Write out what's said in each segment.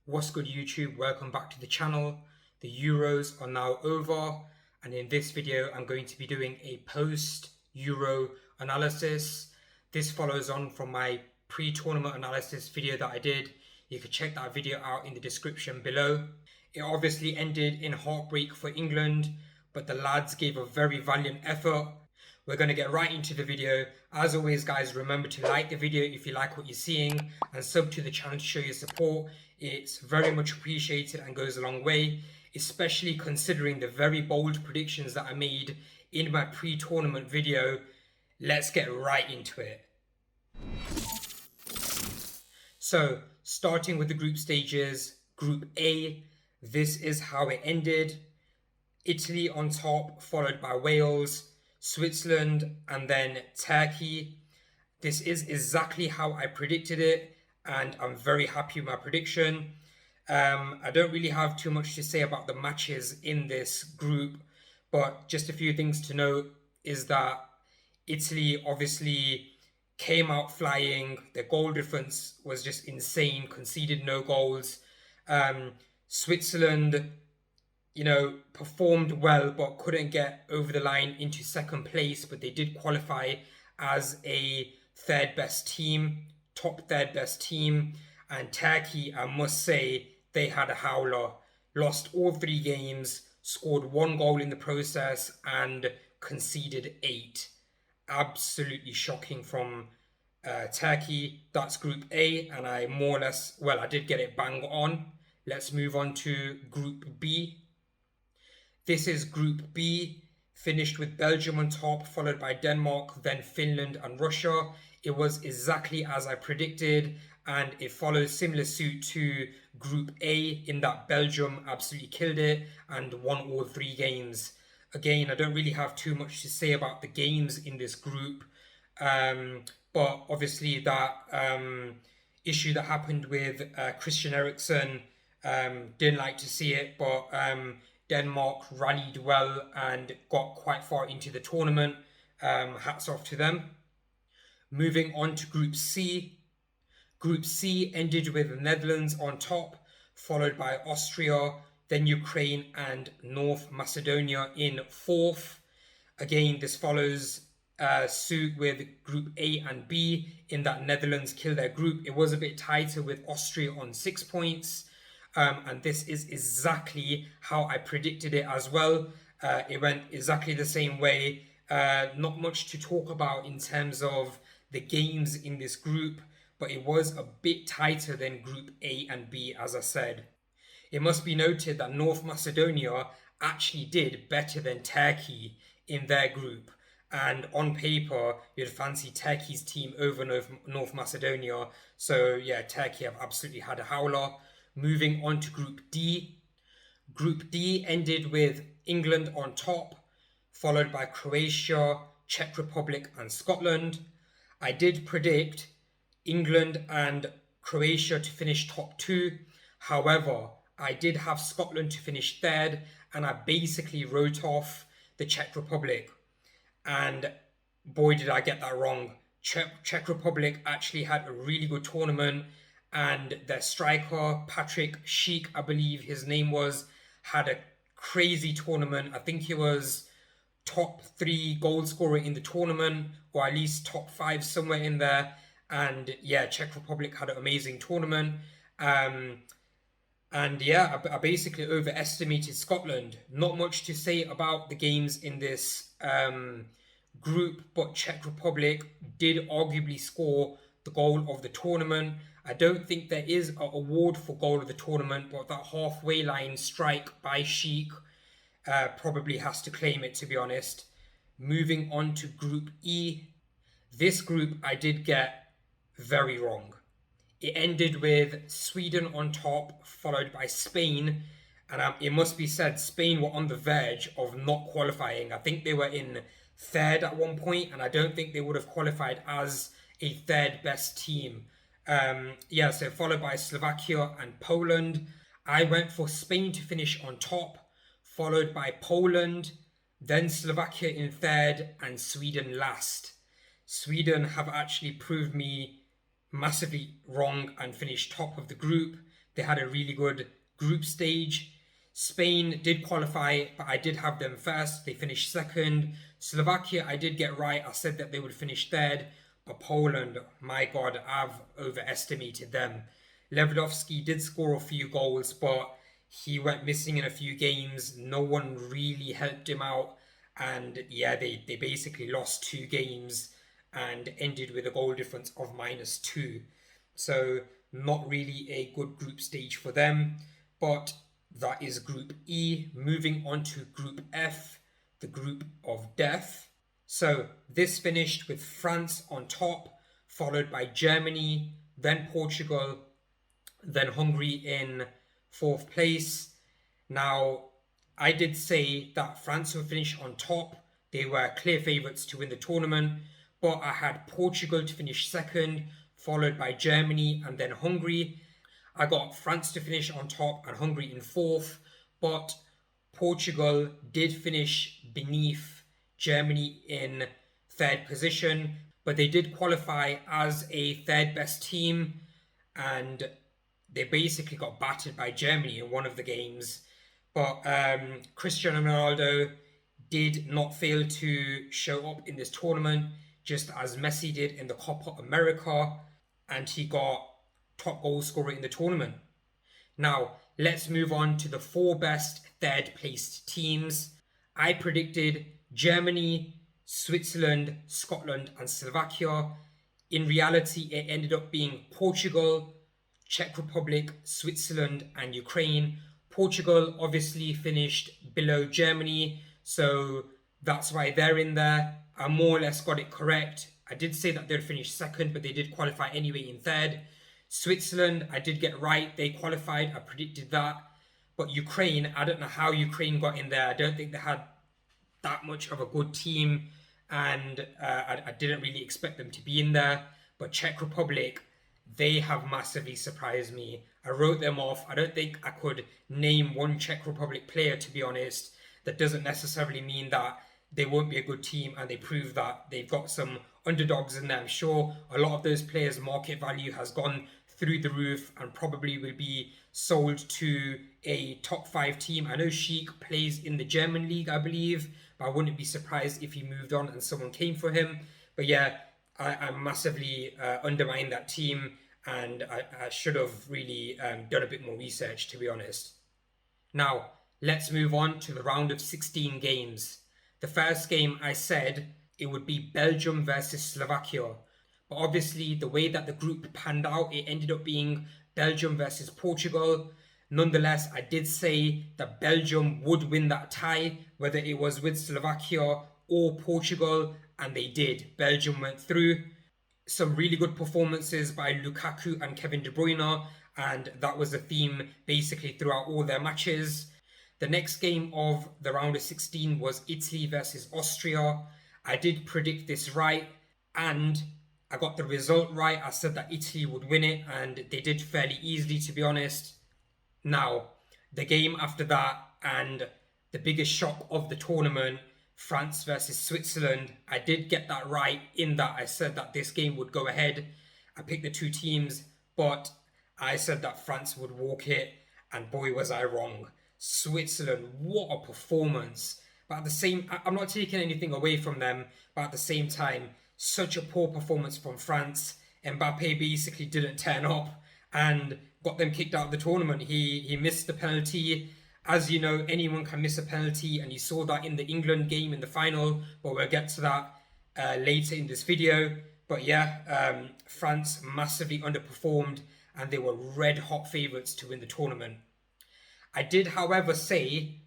What's good YouTube? Welcome back to the channel. The Euros are now over, and in this video I'm going to be doing a post-Euro analysis. This follows on from my pre-tournament analysis video that I did. You can check that video out in the description below. It obviously ended in heartbreak for England, but the lads gave a very valiant effort. We're going to get right into the video. As always, guys, remember to like the video if you like what you're seeing, and sub to the channel to show your support. It's very much appreciated and goes a long way, especially considering the very bold predictions that I made in my pre-tournament video. Let's get right into it. So, starting with the group stages, Group A, this is how it ended. Italy on top, followed by Wales, Switzerland, and then Turkey. This is exactly how I predicted it, and I'm very happy with my prediction. I don't really have too much to say about the matches in this group, but just a few things to note is that Italy obviously came out flying. Their goal difference was just insane, conceded no goals. Switzerland, performed well but couldn't get over the line into second place, but they did qualify as a third best team, top third best team. And Turkey, I must say, they had a howler, lost all 3 games, scored 1 goal in the process and conceded 8. Absolutely shocking from Turkey. That's Group A, and I more or less, I did get it bang on. Let's move on to Group B. This is Group B, finished with Belgium on top, followed by Denmark, then Finland and Russia. It was exactly as I predicted, and it follows similar suit to Group A in that Belgium absolutely killed it and won all 3 games. Again, I don't really have too much to say about the games in this group, but obviously that issue that happened with Christian Eriksen, didn't like to see it, but Denmark rallied well and got quite far into the tournament. Hats off to them. Moving on to Group C. Group C ended with the Netherlands on top, followed by Austria, then Ukraine and North Macedonia in 4th. Again, this follows suit with Group A and B in that Netherlands killed their group. It was a bit tighter with Austria on 6 points. And this is exactly how I predicted it as well. It went exactly the same way. Not much to talk about in terms of the games in this group, but it was a bit tighter than Group A and B, as I said. It must be noted that North Macedonia actually did better than Turkey in their group. And on paper, you'd fancy Turkey's team over North Macedonia. So yeah, Turkey have absolutely had a howler. Moving on to Group D. Group D ended with England on top, followed by Croatia, Czech Republic and Scotland. I did predict England and Croatia to finish top 2. However, I did have Scotland to finish 3rd, and I basically wrote off the Czech Republic. And boy, did I get that wrong. Czech Republic actually had a really good tournament, and their striker, Patrick Schick, I believe his name was, had a crazy tournament. I think he was top 3 goal scorer in the tournament, or at least top 5, somewhere in there. And yeah, Czech Republic had an amazing tournament. And yeah, I basically overestimated Scotland. Not much to say about the games in this group, but Czech Republic did arguably score the goal of the tournament. I don't think there is an award for goal of the tournament, but that halfway line strike by Schick probably has to claim it, to be honest. Moving on to Group E. This group I did get very wrong. It ended with Sweden on top, followed by Spain. And it must be said, Spain were on the verge of not qualifying. I think they were in 3rd at one point, and I don't think they would have qualified as a 3rd best team. So followed by Slovakia and Poland. I went for Spain to finish on top, followed by Poland, then Slovakia in 3rd, and Sweden last. Sweden have actually proved me massively wrong and finished top of the group. They had a really good group stage. Spain did qualify, but I did have them first. They finished second. Slovakia, I did get right. I said that they would finish third. But Poland, my God, I've overestimated them. Lewandowski did score a few goals, but he went missing in a few games. No one really helped him out. And yeah, they basically lost 2 games and ended with a goal difference of -2. So not really a good group stage for them. But that is Group E. Moving on to Group F, the group of death. So this finished with France on top, followed by Germany, then Portugal, then Hungary in fourth place. Now, I did say that France would finish on top. They were clear favourites to win the tournament, but I had Portugal to finish second, followed by Germany and then Hungary. I got France to finish on top and Hungary in fourth, but Portugal did finish beneath Germany in third position, but they did qualify as a third best team, and they basically got battered by Germany in one of the games. But Cristiano Ronaldo did not fail to show up in this tournament, just as Messi did in the Copa America, and he got top goal scorer in the tournament. Now, let's move on to the 4 best third placed teams. I predicted Germany, Switzerland, Scotland, and Slovakia. In reality, it ended up being Portugal, Czech Republic, Switzerland, and Ukraine. Portugal obviously finished below Germany, so that's why they're in there. I more or less got it correct. I did say that they'd finish second, but they did qualify anyway in third. Switzerland, I did get right. They qualified. I predicted that. But Ukraine, I don't know how Ukraine got in there. I don't think they had that much of a good team, and I didn't really expect them to be in there. But Czech Republic, they have massively surprised me. I wrote them off. I don't think I could name one Czech Republic player, to be honest. That doesn't necessarily mean that they won't be a good team, and they prove that they've got some underdogs in there. I'm sure a lot of those players' market value has gone through the roof and probably will be sold to a top 5 team. I know Sheik plays in the German league, I believe, but I wouldn't be surprised if he moved on and someone came for him. But yeah, I massively undermined that team, and I should have really done a bit more research, to be honest. Now, let's move on to the round of 16 games. The first game, I said it would be Belgium versus Slovakia. But obviously, the way that the group panned out, it ended up being Belgium versus Portugal. Nonetheless, I did say that Belgium would win that tie, whether it was with Slovakia or Portugal, and they did. Belgium went through. Some really good performances by Lukaku and Kevin De Bruyne, and that was the theme basically throughout all their matches. The next game of the round of 16 was Italy versus Austria. I did predict this right, and I got the result right. I said that Italy would win it, and they did fairly easily, to be honest. Now, the game after that, and the biggest shock of the tournament, France versus Switzerland, I did get that right in that I said that this game would go ahead. I picked the 2 teams, but I said that France would walk it, and boy was I wrong. Switzerland, what a performance. But at the same, I'm not taking anything away from them, but at the same time, such a poor performance from France. Mbappe basically didn't turn up and got them kicked out of the tournament. He missed the penalty. As you know, anyone can miss a penalty, and you saw that in the England game in the final, but we'll get to that later in this video. But yeah, France massively underperformed, and they were red hot favourites to win the tournament. I did, however, say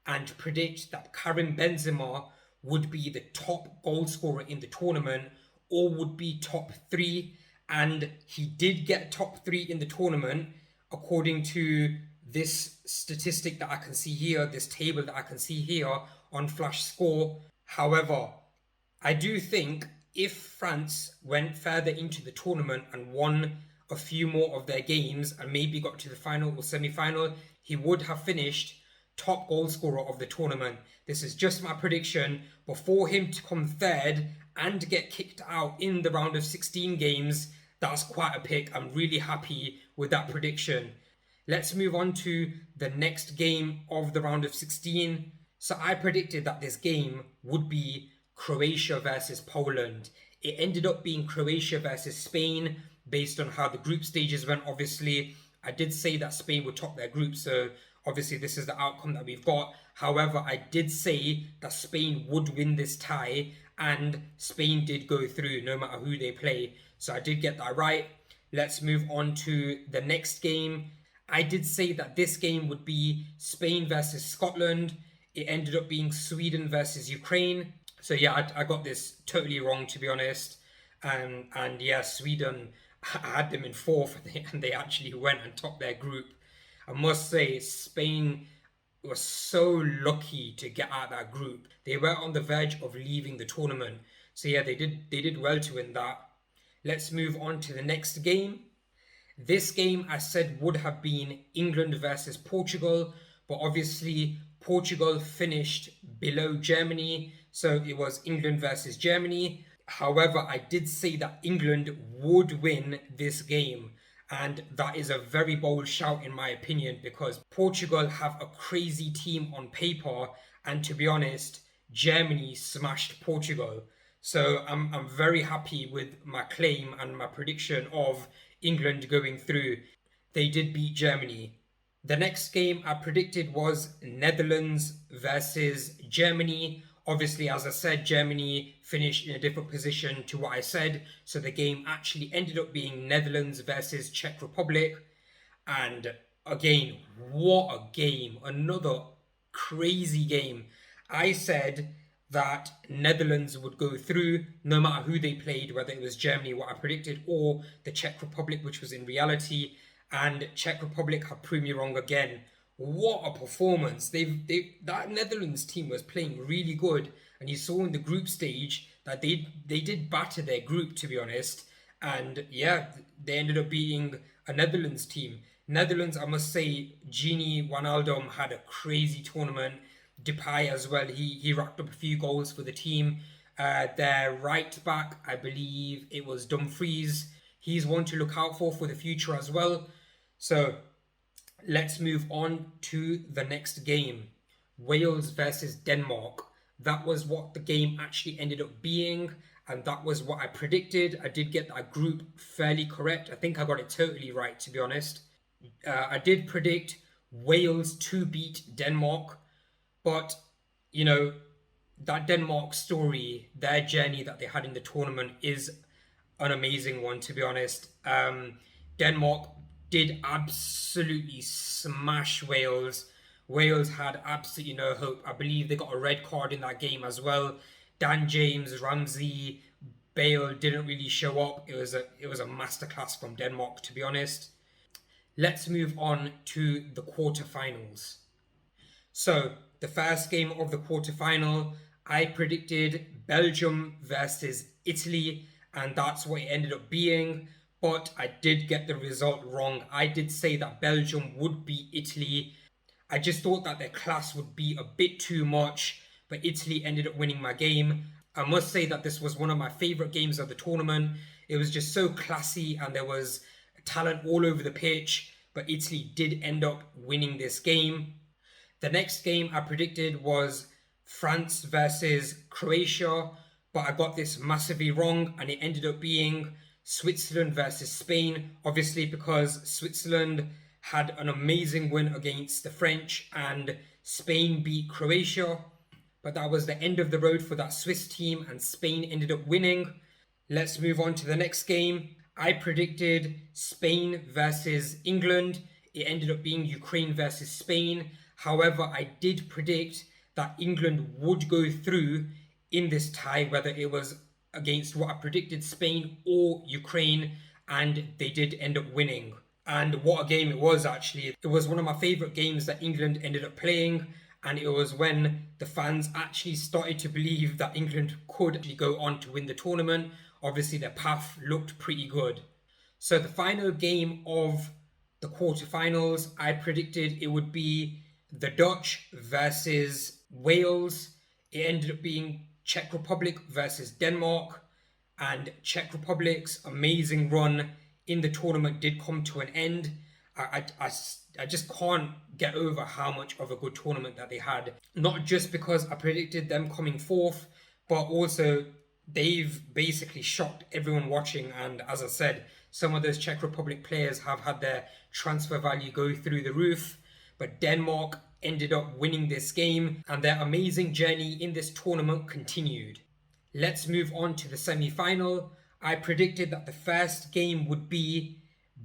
and predict that Karim Benzema would be the top goal scorer in the tournament, or would be top 3, and he did get top 3 in the tournament according to this statistic that I can see here, this table that I can see here on Flash Score. However, I do think if France went further into the tournament and won a few more of their games and maybe got to the final or semi-final, he would have finished top goal scorer of the tournament. This is just my prediction, but for him to come third and get kicked out in the round of 16 games, that's quite a pick. I'm really happy with that prediction. Let's move on to the next game of the round of 16. So I predicted that this game would be Croatia versus Poland. It ended up being Croatia versus Spain based on how the group stages went, obviously. I did say that Spain would top their group, so obviously this is the outcome that we've got. However, I did say that Spain would win this tie, and Spain did go through no matter who they play. So I did get that right. Let's move on to the next game. I did say that this game would be Spain versus Scotland. It ended up being Sweden versus Ukraine. So yeah, I got this totally wrong, to be honest. And yeah, Sweden, I had them in fourth, and they actually went and topped their group. I must say, Spain was so lucky to get out of that group. They were on the verge of leaving the tournament. So yeah, they did well to win that. Let's move on to the next game. This game, I said, would have been England versus Portugal, but obviously Portugal finished below Germany, so it was England versus Germany. However, I did say that England would win this game, and that is a very bold shout in my opinion, because Portugal have a crazy team on paper, and to be honest, Germany smashed Portugal. So I'm very happy with my claim and my prediction of England going through. They did beat Germany. The next game I predicted was Netherlands versus Germany. Obviously, as I said, Germany finished in a different position to what I said. So the game actually ended up being Netherlands versus Czech Republic. And again, what a game. Another crazy game. I said that Netherlands would go through no matter who they played, whether it was Germany, what I predicted, or the Czech Republic, which was in reality. And Czech Republic have proved me wrong again. What a performance! That Netherlands team was playing really good, and you saw in the group stage that they did batter their group, to be honest. And yeah, they ended up beating a Netherlands team. Netherlands, I must say, Gini Wijnaldum had a crazy tournament. Depay as well. He racked up a few goals for the team. Their right back, I believe it was Dumfries. He's one to look out for the future as well. So let's move on to the next game. Wales versus Denmark. That was what the game actually ended up being, and that was what I predicted. I did get that group fairly correct. I think I got it totally right, to be honest. I did predict Wales to beat Denmark, but you know, that Denmark story, their journey that they had in the tournament is an amazing one, to be honest. Denmark did absolutely smash Wales. Wales had absolutely no hope. I believe they got a red card in that game as well. Dan James, Ramsey, Bale didn't really show up. It was a masterclass from Denmark, to be honest. Let's move on to the quarterfinals. So the first game of the quarterfinal, I predicted Belgium versus Italy, and that's what it ended up being. But I did get the result wrong. I did say that Belgium would beat Italy. I just thought that their class would be a bit too much, but Italy ended up winning my game. I must say that this was one of my favourite games of the tournament. It was just so classy, and there was talent all over the pitch, but Italy did end up winning this game. The next game I predicted was France versus Croatia, but I got this massively wrong, and it ended up being Switzerland versus Spain, obviously because Switzerland had an amazing win against the French and Spain beat Croatia, but that was the end of the road for that Swiss team, and Spain ended up winning. Let's move on to the next game. I predicted Spain versus England. It ended up being Ukraine versus Spain. However, I did predict that England would go through in this tie, whether it was against what I predicted, Spain or Ukraine, and they did end up winning. And what a game it was, actually. It was one of my favourite games that England ended up playing, and it was when the fans actually started to believe that England could actually go on to win the tournament. Obviously, their path looked pretty good. So the final game of the quarterfinals, I predicted it would be the Dutch versus Wales. It ended up being Czech Republic versus Denmark, and Czech Republic's amazing run in the tournament did come to an end. I just can't get over how much of a good tournament that they had. Not just because I predicted them coming fourth, but also they've basically shocked everyone watching. And as I said, some of those Czech Republic players have had their transfer value go through the roof. But Denmark ended up winning this game, and their amazing journey in this tournament continued. Let's move on to the semi-final. I predicted that the first game would be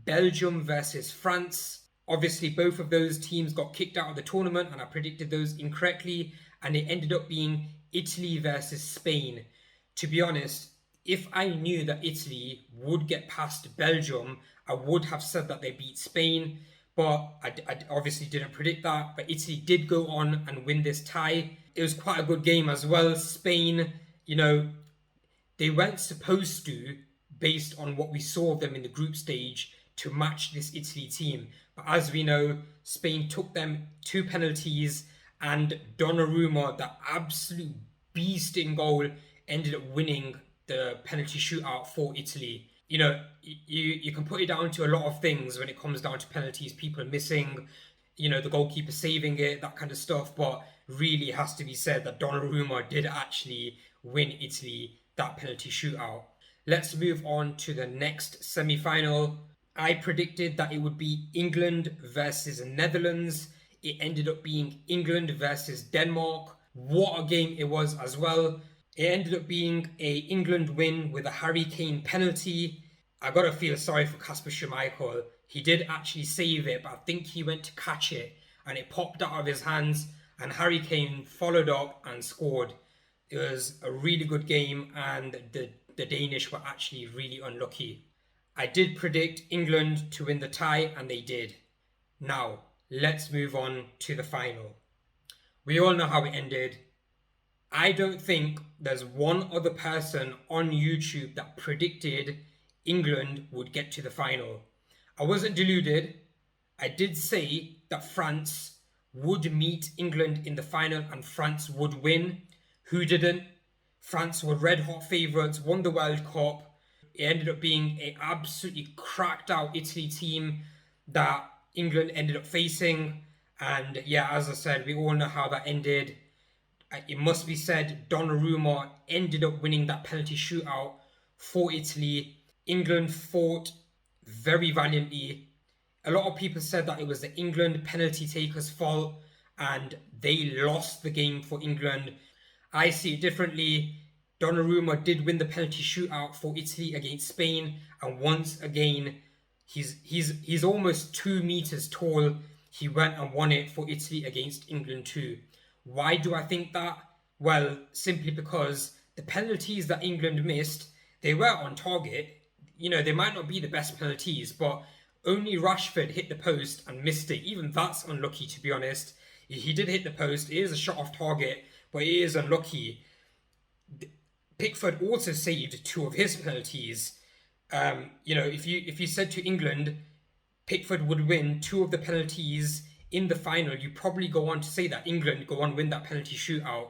Belgium versus France. Obviously, both of those teams got kicked out of the tournament, and I predicted those incorrectly, and it ended up being Italy versus Spain. To be honest, if I knew that Italy would get past Belgium, I would have said that they beat Spain, but I obviously didn't predict that. But Italy did go on and win this tie. It was quite a good game as well. Spain, they weren't supposed to, based on what we saw of them in the group stage, to match this Italy team. But as we know, Spain took them 2 penalties, and Donnarumma, the absolute beast in goal, ended up winning the penalty shootout for Italy. You can put it down to a lot of things when it comes down to penalties, people missing, the goalkeeper saving it, that kind of stuff. But really, it has to be said that Donnarumma did actually win Italy that penalty shootout. Let's move on to the next semi-final. I predicted that it would be England versus Netherlands. It ended up being England versus Denmark. What a game it was as well. It ended up being a England win with a Harry Kane penalty. I gotta feel sorry for Kasper Schmeichel. He did actually save it, but I think he went to catch it and it popped out of his hands, and Harry Kane followed up and scored. It was a really good game, and the Danish were actually really unlucky. I did predict England to win the tie, and they did. Now, let's move on to the final. We all know how it ended. I don't think there's one other person on YouTube that predicted England would get to the final. I wasn't deluded. I did say that France would meet England in the final and France would win. Who didn't? France were red hot favourites, won the World Cup. It ended up being an absolutely cracked out Italy team that England ended up facing. And yeah, as I said, we all know how that ended. It must be said, Donnarumma ended up winning that penalty shootout for Italy. England fought very valiantly. A lot of people said that it was the England penalty takers' fault and they lost the game for England. I see it differently. Donnarumma did win the penalty shootout for Italy against Spain, and once again, he's almost 2 meters tall. He went and won it for Italy against England too. Why do I think that? Well, simply because the penalties that England missed, they were on target. They might not be the best penalties, but only Rashford hit the post and missed it. Even that's unlucky, to be honest. He did hit the post. It is a shot off target, but it is unlucky. Pickford also saved 2 of his penalties. If you said to England, Pickford would win 2 of the penalties in the final, you probably go on to say that England go on win that penalty shootout.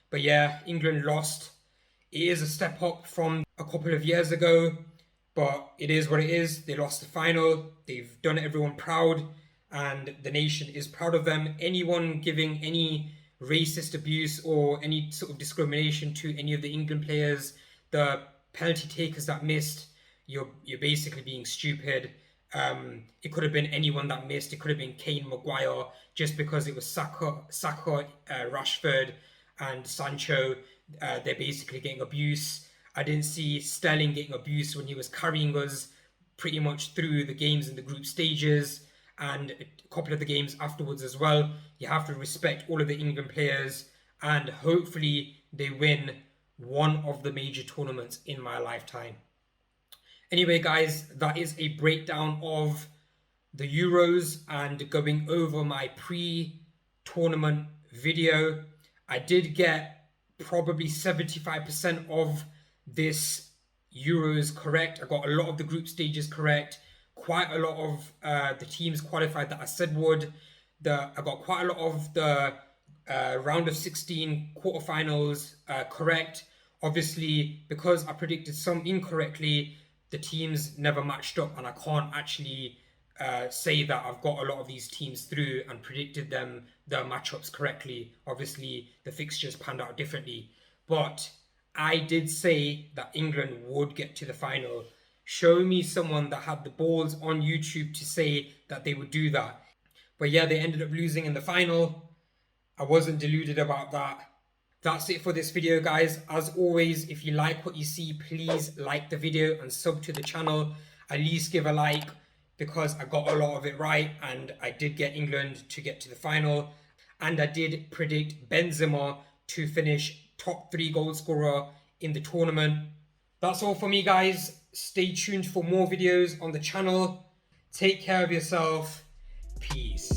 But yeah, England lost. It is a step up from a couple of years ago, but it is what it is. They lost the final. They've done everyone proud, and the nation is proud of them. Anyone giving any racist abuse or any sort of discrimination to any of the England players, the penalty takers that missed, you're basically being stupid. It could have been anyone that missed. It could have been Kane, Maguire. Just because it was Saka, Rashford and Sancho, they're basically getting abuse. I didn't see Sterling getting abuse when he was carrying us pretty much through the games in the group stages and a couple of the games afterwards as well. You have to respect all of the England players, and hopefully they win one of the major tournaments in my lifetime. Anyway, guys, that is a breakdown of the Euros and going over my pre-tournament video. I did get probably 75% of this Euros correct. I got a lot of the group stages correct. Quite a lot of the teams qualified that I said would. I got quite a lot of the round of 16 quarterfinals correct. Obviously, because I predicted some incorrectly, the teams never matched up, and I can't actually say that I've got a lot of these teams through and predicted their matchups correctly. Obviously, the fixtures panned out differently, but I did say that England would get to the final. Show me someone that had the balls on YouTube to say that they would do that. But yeah, they ended up losing in the final. I wasn't deluded about that. That's it for this video, guys. As always, if you like what you see, please like the video and sub to the channel. At least give a like, because I got a lot of it right and I did get England to get to the final. And I did predict Benzema to finish top 3 goal scorer in the tournament. That's all for me, guys. Stay tuned for more videos on the channel. Take care of yourself. Peace.